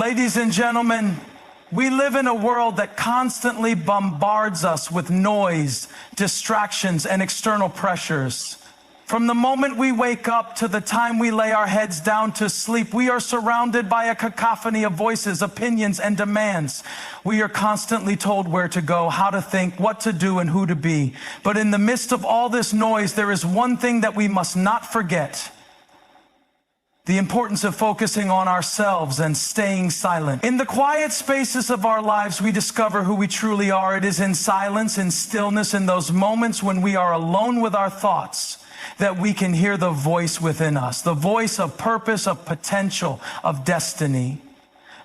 Ladies and gentlemen, we live in a world that constantly bombards us with noise, distractions, and external pressures. From the moment we wake up to the time we lay our heads down to sleep, we are surrounded by a cacophony of voices, opinions, and demands. We are constantly told where to go, how to think, what to do, and who to be. But in the midst of all this noise, there is one thing that we must not forget: the importance of focusing on ourselves and staying silent. In the quiet spaces of our lives, we discover who we truly are. It is in silence, in stillness, in those moments when we are alone with our thoughts, that we can hear the voice within us, the voice of purpose, of potential, of destiny.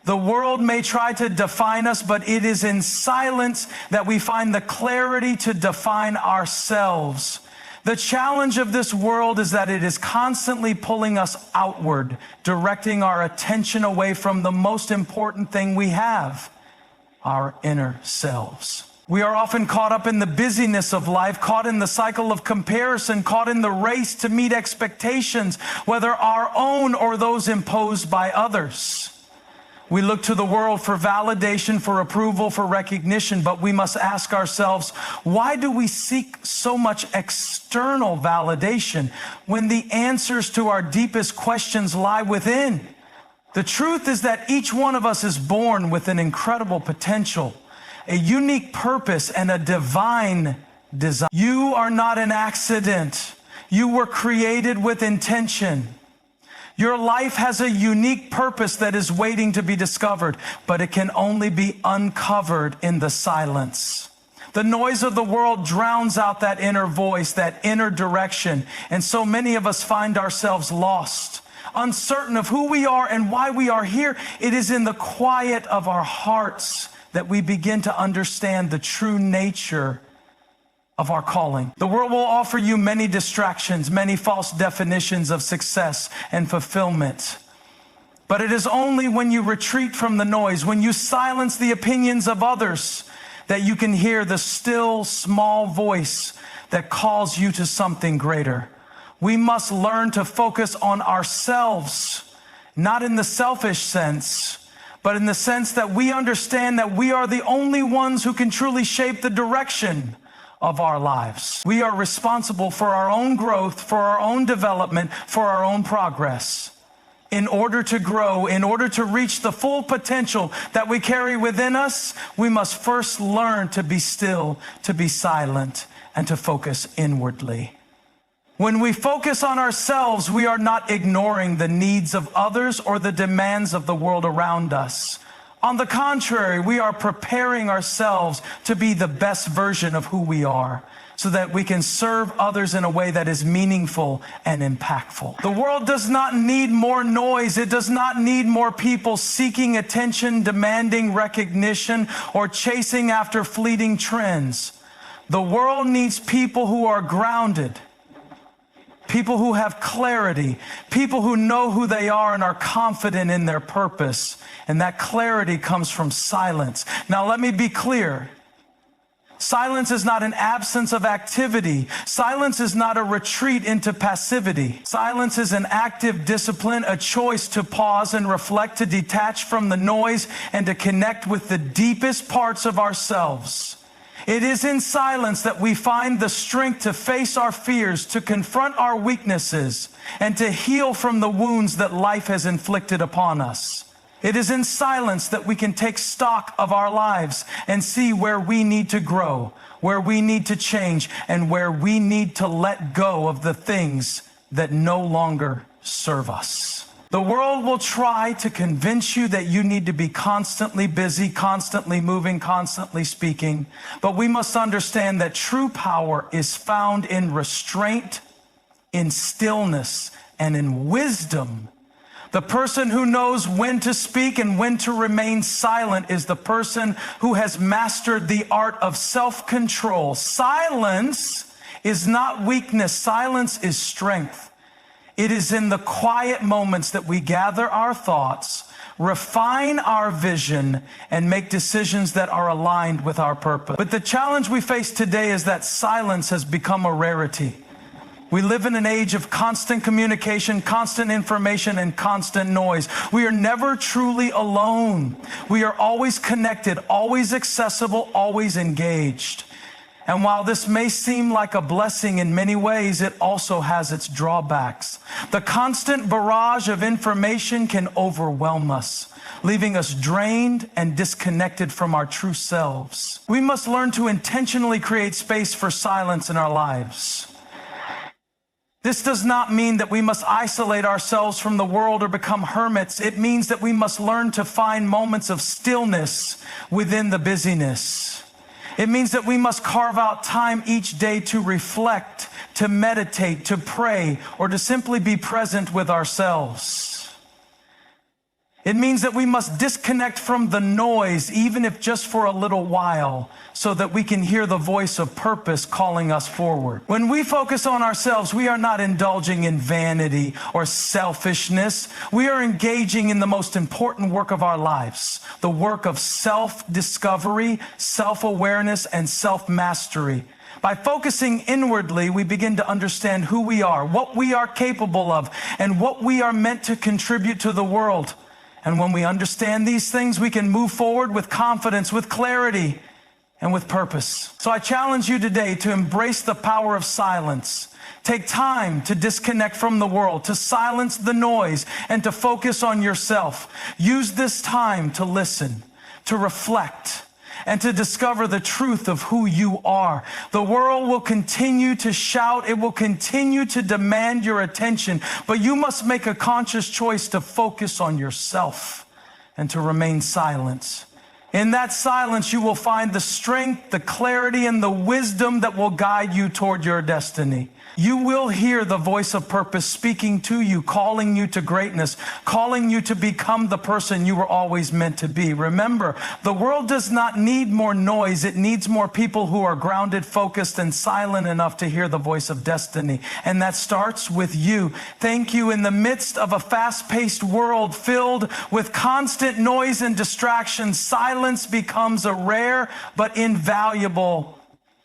The world may try to define us, but it is in silence that we find the clarity to define ourselves. The challenge of this world is that it is constantly pulling us outward, directing our attention away from the most important thing we have, our inner selves. We are often caught up in the busyness of life, caught in the cycle of comparison, caught in the race to meet expectations, whether our own or those imposed by others. We look to the world for validation, for approval, for recognition, but we must ask ourselves, why do we seek so much external validation when the answers to our deepest questions lie within? The truth is that each one of us is born with an incredible potential, a unique purpose, and a divine design. You are not an accident. You were created with intention. Your life has a unique purpose that is waiting to be discovered, but it can only be uncovered in the silence. The noise of the world drowns out that inner voice, that inner direction, and so many of us find ourselves lost, uncertain of who we are and why we are here. It is in the quiet of our hearts that we begin to understand the true nature of our calling. The world will offer you many distractions, many false definitions of success and fulfillment. But it is only when you retreat from the noise, when you silence the opinions of others, that you can hear the still, small voice that calls you to something greater. We must learn to focus on ourselves, not in the selfish sense, but in the sense that we understand that we are the only ones who can truly shape the direction of our lives. We are responsible for our own growth, for our own development, for our own progress. In order to grow, in order to reach the full potential that we carry within us, we must first learn to be still, to be silent, and to focus inwardly. When we focus on ourselves, we are not ignoring the needs of others or the demands of the world around us. On the contrary, we are preparing ourselves to be the best version of who we are, so that we can serve others in a way that is meaningful and impactful. The world does not need more noise. It does not need more people seeking attention, demanding recognition, or chasing after fleeting trends. The world needs people who are grounded, people who have clarity, people who know who they are and are confident in their purpose. And that clarity comes from silence. Now, let me be clear. Silence is not an absence of activity. Silence is not a retreat into passivity. Silence is an active discipline, a choice to pause and reflect, to detach from the noise, and to connect with the deepest parts of ourselves. It is in silence that we find the strength to face our fears, to confront our weaknesses, and to heal from the wounds that life has inflicted upon us. It is in silence that we can take stock of our lives and see where we need to grow, where we need to change, and where we need to let go of the things that no longer serve us. The world will try to convince you that you need to be constantly busy, constantly moving, constantly speaking. But we must understand that true power is found in restraint, in stillness, and in wisdom. The person who knows when to speak and when to remain silent is the person who has mastered the art of self-control. Silence is not weakness. Silence is strength. It is in the quiet moments that we gather our thoughts, refine our vision, and make decisions that are aligned with our purpose. But the challenge we face today is that silence has become a rarity. We live in an age of constant communication, constant information, and constant noise. We are never truly alone. We are always connected, always accessible, always engaged. And while this may seem like a blessing in many ways, it also has its drawbacks. The constant barrage of information can overwhelm us, leaving us drained and disconnected from our true selves. We must learn to intentionally create space for silence in our lives. This does not mean that we must isolate ourselves from the world or become hermits. It means that we must learn to find moments of stillness within the busyness. It means that we must carve out time each day to reflect, to meditate, to pray, or to simply be present with ourselves. It means that we must disconnect from the noise, even if just for a little while, so that we can hear the voice of purpose calling us forward. When we focus on ourselves, we are not indulging in vanity or selfishness. We are engaging in the most important work of our lives, the work of self-discovery, self-awareness, and self-mastery. By focusing inwardly, we begin to understand who we are, what we are capable of, and what we are meant to contribute to the world. And when we understand these things, we can move forward with confidence, with clarity, and with purpose. So I challenge you today to embrace the power of silence. Take time to disconnect from the world, to silence the noise, and to focus on yourself. Use this time to listen, to reflect, and to discover the truth of who you are. The world will continue to shout. It will continue to demand your attention, but you must make a conscious choice to focus on yourself and to remain silent. In that silence, you will find the strength, the clarity, and the wisdom that will guide you toward your destiny. You will hear the voice of purpose speaking to you, calling you to greatness, calling you to become the person you were always meant to be. Remember, the world does not need more noise. It needs more people who are grounded, focused, and silent enough to hear the voice of destiny. And that starts with you. Thank you. In the midst of a fast-paced world filled with constant noise and distractions, silence becomes a rare but invaluable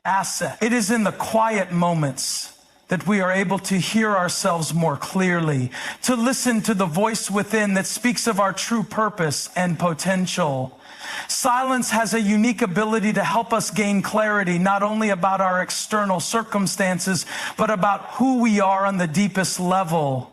asset. It is in the quiet moments that we are able to hear ourselves more clearly, to listen to the voice within that speaks of our true purpose and potential. Silence has a unique ability to help us gain clarity, not only about our external circumstances, but about who we are on the deepest level.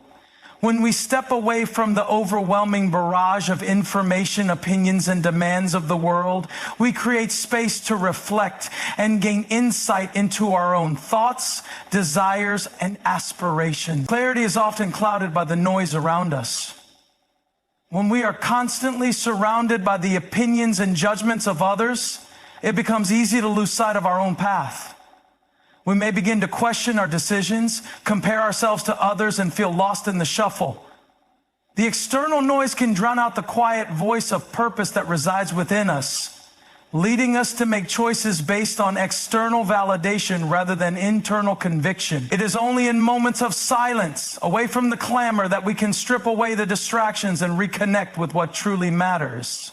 When we step away from the overwhelming barrage of information, opinions, and demands of the world, we create space to reflect and gain insight into our own thoughts, desires, and aspirations. Clarity is often clouded by the noise around us. When we are constantly surrounded by the opinions and judgments of others, it becomes easy to lose sight of our own path. We may begin to question our decisions, compare ourselves to others, and feel lost in the shuffle. The external noise can drown out the quiet voice of purpose that resides within us, leading us to make choices based on external validation rather than internal conviction. It is only in moments of silence, away from the clamor, that we can strip away the distractions and reconnect with what truly matters.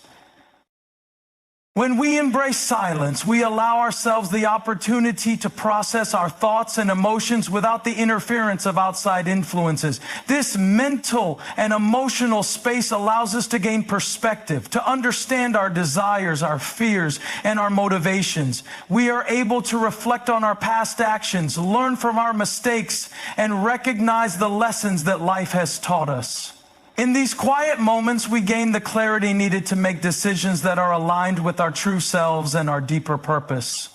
When we embrace silence, we allow ourselves the opportunity to process our thoughts and emotions without the interference of outside influences. This mental and emotional space allows us to gain perspective, to understand our desires, our fears, and our motivations. We are able to reflect on our past actions, learn from our mistakes, and recognize the lessons that life has taught us. In these quiet moments, we gain the clarity needed to make decisions that are aligned with our true selves and our deeper purpose.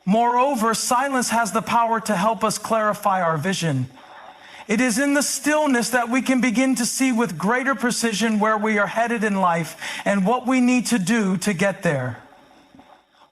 Moreover, silence has the power to help us clarify our vision. It is in the stillness that we can begin to see with greater precision where we are headed in life and what we need to do to get there.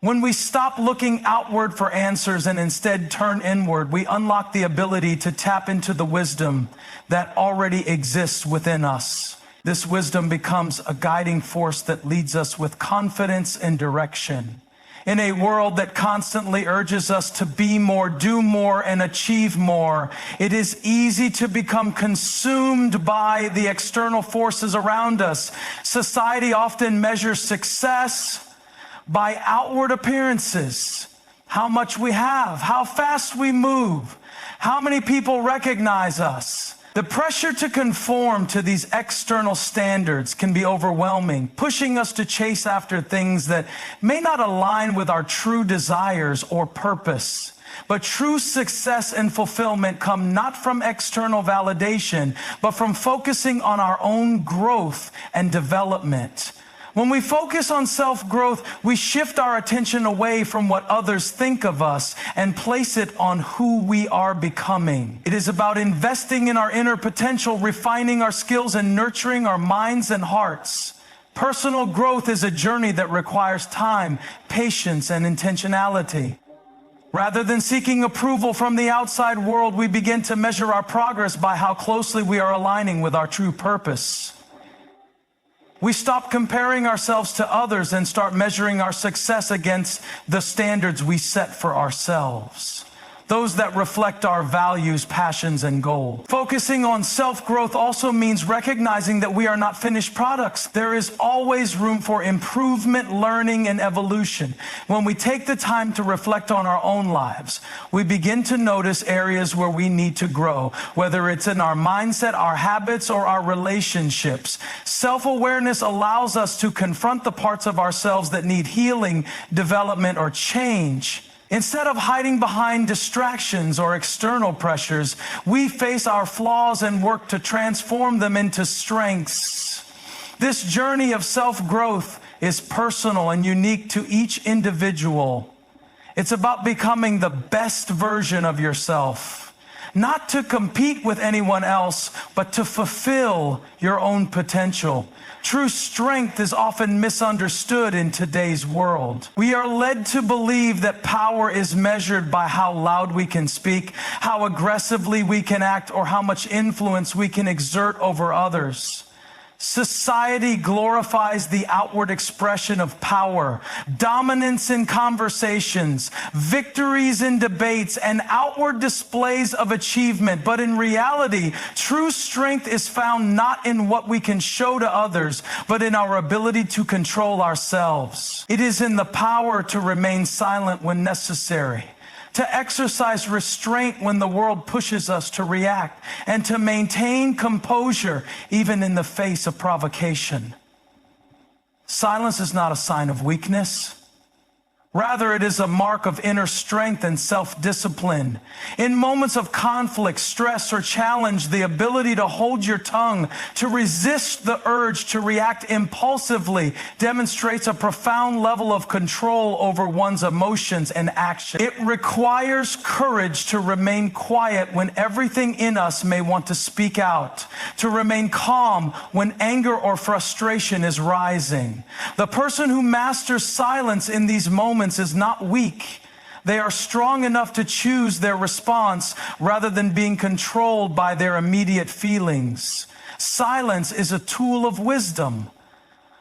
When we stop looking outward for answers and instead turn inward, we unlock the ability to tap into the wisdom that already exists within us. This wisdom becomes a guiding force that leads us with confidence and direction. In a world that constantly urges us to be more, do more, and achieve more, it is easy to become consumed by the external forces around us. Society often measures success by outward appearances, how much we have, how fast we move, How many people recognize us? The pressure to conform to these external standards can be overwhelming, pushing us to chase after things that may not align with our true desires or purpose. But true success and fulfillment come not from external validation, but from focusing on our own growth and development. When we focus on self-growth, we shift our attention away from what others think of us and place it on who we are becoming. It is about investing in our inner potential, refining our skills, and nurturing our minds and hearts. Personal growth is a journey that requires time, patience, and intentionality. Rather than seeking approval from the outside world, we begin to measure our progress by how closely we are aligning with our true purpose. We stop comparing ourselves to others and start measuring our success against the standards we set for ourselves, those that reflect our values, passions, and goals. Focusing on self-growth also means recognizing that we are not finished products. There is always room for improvement, learning, and evolution. When we take the time to reflect on our own lives, we begin to notice areas where we need to grow, whether it's in our mindset, our habits, or our relationships. Self-awareness allows us to confront the parts of ourselves that need healing, development, or change. Instead of hiding behind distractions or external pressures, we face our flaws and work to transform them into strengths. This journey of self-growth is personal and unique to each individual. It's about becoming the best version of yourself, not to compete with anyone else, but to fulfill your own potential. True strength is often misunderstood in today's world. We are led to believe that power is measured by how loud we can speak, how aggressively we can act, or how much influence we can exert over others. Society glorifies the outward expression of power, dominance in conversations, victories in debates, and outward displays of achievement. But in reality, true strength is found not in what we can show to others, but in our ability to control ourselves. It is in the power to remain silent when necessary, to exercise restraint when the world pushes us to react, and to maintain composure even in the face of provocation. Silence is not a sign of weakness. Rather, it is a mark of inner strength and self-discipline. In moments of conflict, stress, or challenge, the ability to hold your tongue, to resist the urge to react impulsively, demonstrates a profound level of control over one's emotions and actions. It requires courage to remain quiet when everything in us may want to speak out, to remain calm when anger or frustration is rising. The person who masters silence in these moments is not weak. They are strong enough to choose their response rather than being controlled by their immediate feelings. Silence is a tool of wisdom.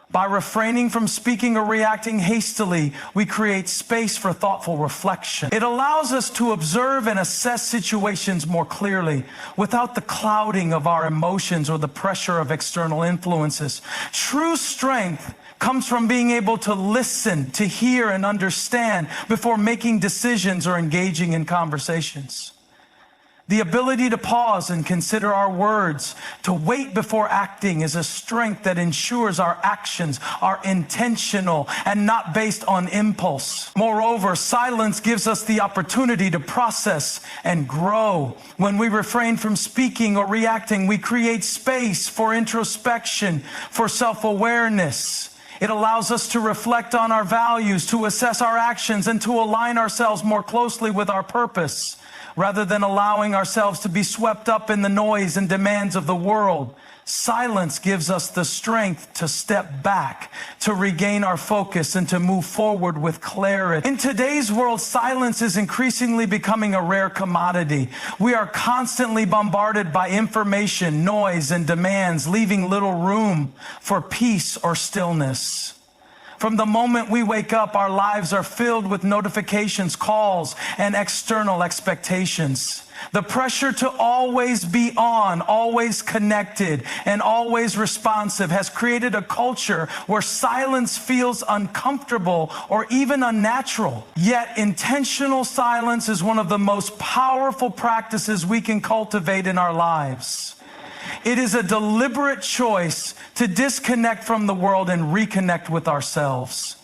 By refraining from speaking or reacting hastily, we create space for thoughtful reflection. It allows us to observe and assess situations more clearly without the clouding of our emotions or the pressure of external influences. True strength comes from being able to listen, to hear, and understand before making decisions or engaging in conversations. The ability to pause and consider our words, to wait before acting, is a strength that ensures our actions are intentional and not based on impulse. Moreover, silence gives us the opportunity to process and grow. When we refrain from speaking or reacting, we create space for introspection, for self-awareness. It allows us to reflect on our values, to assess our actions, and to align ourselves more closely with our purpose, rather than allowing ourselves to be swept up in the noise and demands of the world. Silence gives us the strength to step back, to regain our focus, and to move forward with clarity. In today's world, silence is increasingly becoming a rare commodity. We are constantly bombarded by information, noise, and demands, leaving little room for peace or stillness. From the moment we wake up, our lives are filled with notifications, calls, and external expectations. The pressure to always be on, always connected, and always responsive has created a culture where silence feels uncomfortable or even unnatural. Yet intentional silence is one of the most powerful practices we can cultivate in our lives. It is a deliberate choice to disconnect from the world and reconnect with ourselves.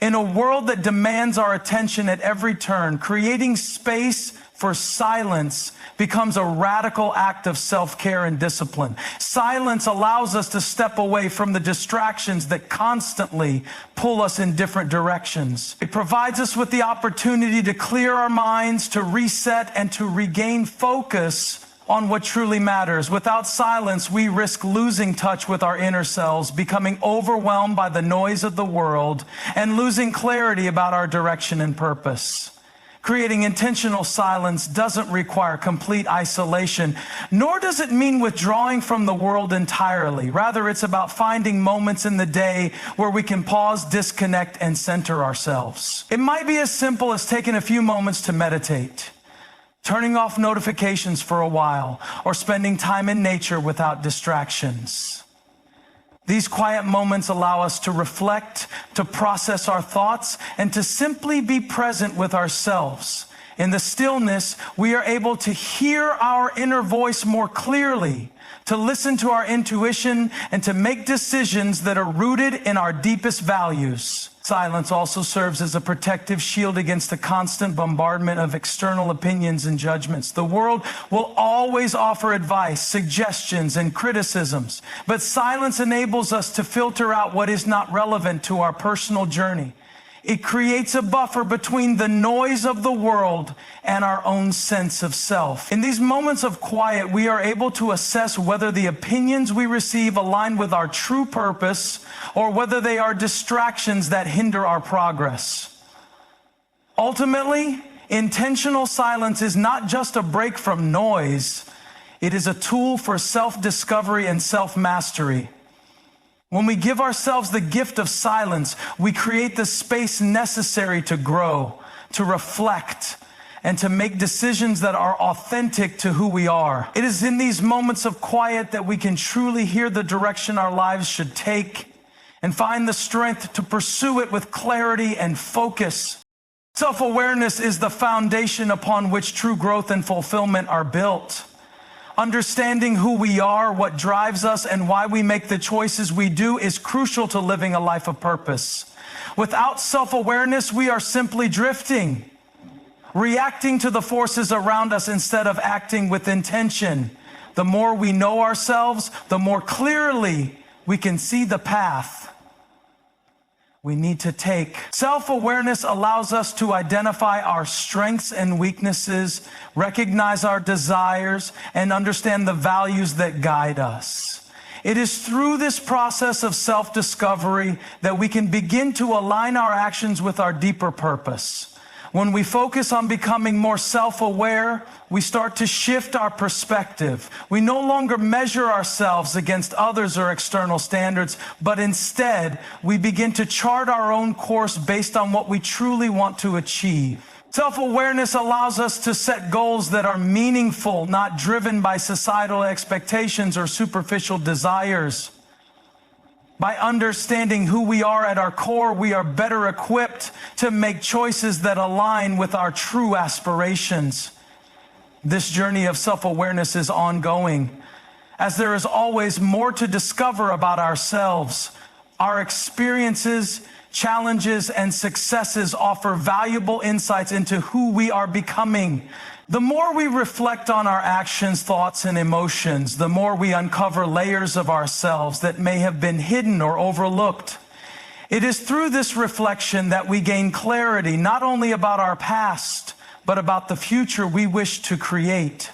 In a world that demands our attention at every turn, creating space for silence becomes a radical act of self-care and discipline. Silence allows us to step away from the distractions that constantly pull us in different directions. It provides us with the opportunity to clear our minds, to reset, and to regain focus on what truly matters. Without silence, we risk losing touch with our inner selves, becoming overwhelmed by the noise of the world, and losing clarity about our direction and purpose. Creating intentional silence doesn't require complete isolation, nor does it mean withdrawing from the world entirely. Rather, it's about finding moments in the day where we can pause, disconnect, and center ourselves. It might be as simple as taking a few moments to meditate, turning off notifications for a while, or spending time in nature without distractions. These quiet moments allow us to reflect, to process our thoughts, and to simply be present with ourselves. In the stillness, we are able to hear our inner voice more clearly, to listen to our intuition, and to make decisions that are rooted in our deepest values. Silence also serves as a protective shield against the constant bombardment of external opinions and judgments. The world will always offer advice, suggestions, and criticisms, but silence enables us to filter out what is not relevant to our personal journey. It creates a buffer between the noise of the world and our own sense of self. In these moments of quiet, we are able to assess whether the opinions we receive align with our true purpose or whether they are distractions that hinder our progress. Ultimately, intentional silence is not just a break from noise. It is a tool for self-discovery and self-mastery. When we give ourselves the gift of silence, we create the space necessary to grow, to reflect, and to make decisions that are authentic to who we are. It is in these moments of quiet that we can truly hear the direction our lives should take and find the strength to pursue it with clarity and focus. Self-awareness is the foundation upon which true growth and fulfillment are built. Understanding who we are, what drives us, and why we make the choices we do is crucial to living a life of purpose. Without self-awareness, we are simply drifting, reacting to the forces around us instead of acting with intention. The more we know ourselves, the more clearly we can see the path we need to take. Self-awareness allows us to identify our strengths and weaknesses, recognize our desires, and understand the values that guide us. It is through this process of self-discovery that we can begin to align our actions with our deeper purpose. When we focus on becoming more self-aware, we start to shift our perspective. We no longer measure ourselves against others or external standards, but instead, we begin to chart our own course based on what we truly want to achieve. Self-awareness allows us to set goals that are meaningful, not driven by societal expectations or superficial desires. By understanding who we are at our core, we are better equipped to make choices that align with our true aspirations. This journey of self-awareness is ongoing, as there is always more to discover about ourselves. Our experiences, challenges, and successes offer valuable insights into who we are becoming. The more we reflect on our actions, thoughts, and emotions, the more we uncover layers of ourselves that may have been hidden or overlooked. It is through this reflection that we gain clarity, not only about our past, but about the future we wish to create.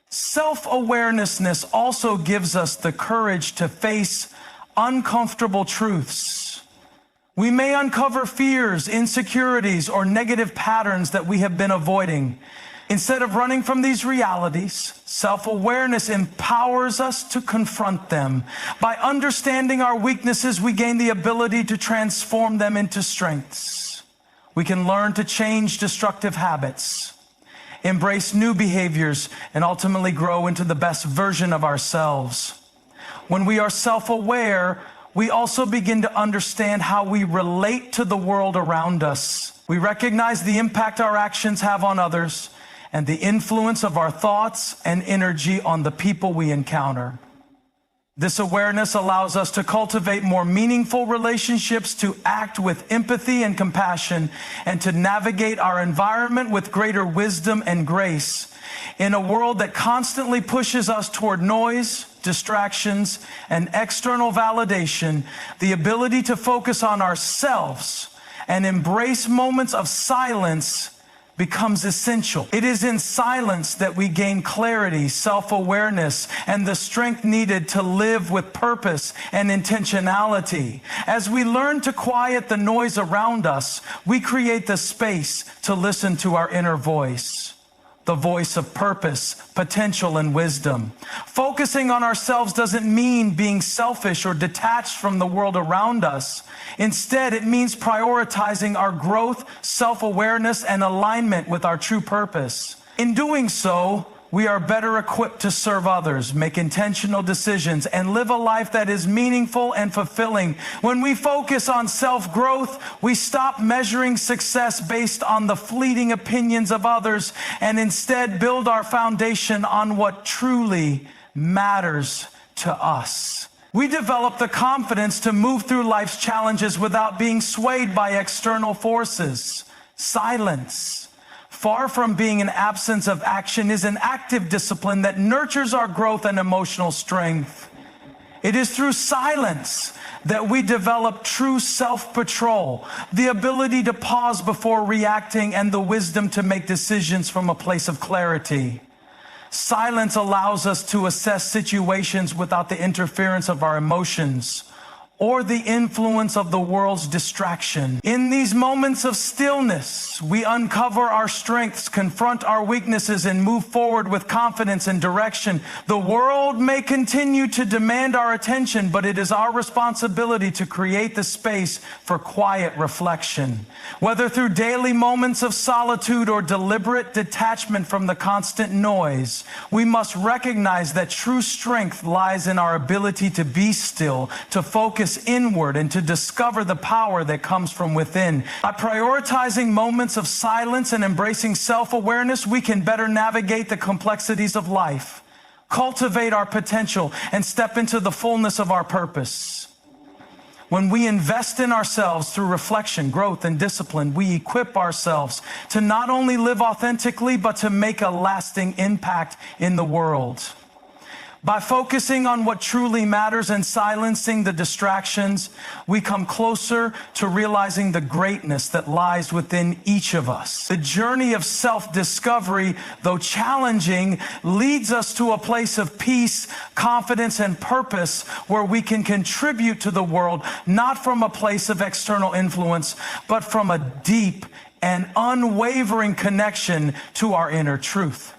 Self-awareness also gives us the courage to face uncomfortable truths. We may uncover fears, insecurities, or negative patterns that we have been avoiding. Instead of running from these realities, Self-awareness empowers us to confront them. By understanding our weaknesses, we gain the ability to transform them into strengths. We can learn to change destructive habits, embrace new behaviors, and ultimately grow into the best version of ourselves. When we are self-aware, we also begin to understand how we relate to the world around us. We recognize the impact our actions have on others and the influence of our thoughts and energy on the people we encounter. This awareness allows us to cultivate more meaningful relationships, to act with empathy and compassion, and to navigate our environment with greater wisdom and grace. In a world that constantly pushes us toward noise, distractions, and external validation, the ability to focus on ourselves and embrace moments of silence becomes essential. It is in silence that we gain clarity, self-awareness, and the strength needed to live with purpose and intentionality. As we learn to quiet the noise around us, we create the space to listen to our inner voice, the voice of purpose, potential, and wisdom. Focusing on ourselves doesn't mean being selfish or detached from the world around us. Instead, it means prioritizing our growth, self-awareness, and alignment with our true purpose. In doing so, we are better equipped to serve others, make intentional decisions, and live a life that is meaningful and fulfilling. When we focus on self-growth, we stop measuring success based on the fleeting opinions of others and instead build our foundation on what truly matters to us. We develop the confidence to move through life's challenges without being swayed by external forces. Silence, far from being an absence of action, is an active discipline that nurtures our growth and emotional strength. It is through silence that we develop true self-control, the ability to pause before reacting, and the wisdom to make decisions from a place of clarity. Silence allows us to assess situations without the interference of our emotions or the influence of the world's distraction. In these moments of stillness, we uncover our strengths, confront our weaknesses, and move forward with confidence and direction. The world may continue to demand our attention, but it is our responsibility to create the space for quiet reflection. Whether through daily moments of solitude or deliberate detachment from the constant noise, we must recognize that true strength lies in our ability to be still, to focus inward, and to discover the power that comes from within. By prioritizing moments of silence and embracing self-awareness, we can better navigate the complexities of life, cultivate our potential, and step into the fullness of our purpose. When we invest in ourselves through reflection, growth, and discipline, we equip ourselves to not only live authentically, but to make a lasting impact in the world. By focusing on what truly matters and silencing the distractions, we come closer to realizing the greatness that lies within each of us. The journey of self-discovery, though challenging, leads us to a place of peace, confidence, and purpose where we can contribute to the world, not from a place of external influence, but from a deep and unwavering connection to our inner truth.